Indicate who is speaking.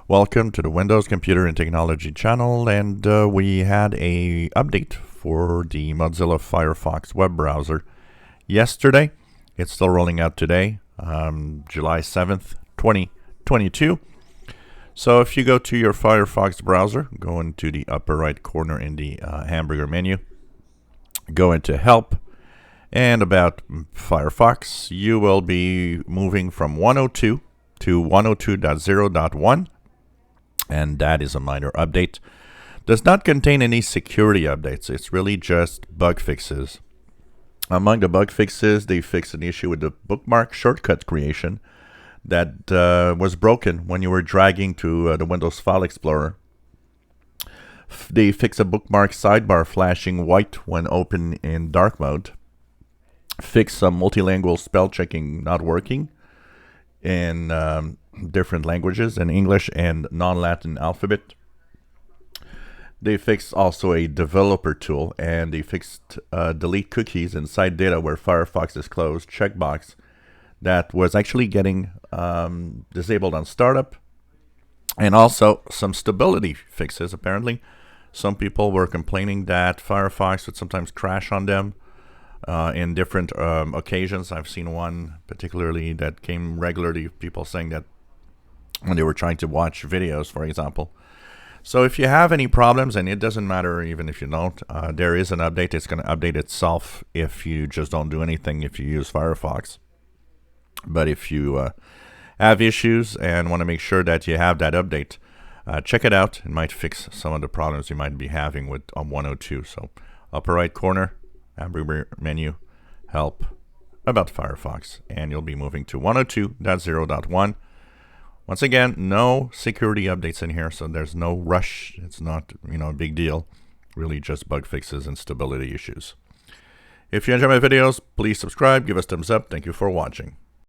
Speaker 1: Welcome to the Windows Computer and Technology channel, and we had a update for the Mozilla Firefox web browser yesterday. It's still rolling out today, July 7th, 2022. So if you go to your Firefox browser, go into the upper right corner in the hamburger menu, go into Help, and About Firefox, you will be moving from 102 to 102.0.1. And that is a minor update. Does not contain any security updates. It's really just bug fixes. Among the bug fixes, they fixed an issue with the bookmark shortcut creation that was broken when you were dragging to the Windows File Explorer. They fixed a bookmark sidebar flashing white when open in dark mode. Fixed some multilingual spell checking not working in different languages, in English and non-Latin alphabet. They fixed also a developer tool, and they fixed delete cookies inside data where Firefox is closed checkbox that was actually getting disabled on startup. And also some stability fixes. Apparently some people were complaining that Firefox would sometimes crash on them in different occasions. I've seen one particularly that came regularly, people saying that when they were trying to watch videos, for example. So if you have any problems, and it doesn't matter even if you don't, there is an update. It's going to update itself if you just don't do anything if you use Firefox. But if you have issues and want to make sure that you have that update, check it out. It might fix some of the problems you might be having with 102. So upper right corner, hamburger menu, Help, About Firefox, and you'll be moving to 102.0.1. Once again, no security updates in here, so there's no rush. It's not, a big deal. Really just bug fixes and stability issues. If you enjoy my videos, please subscribe, give us thumbs up. Thank you for watching.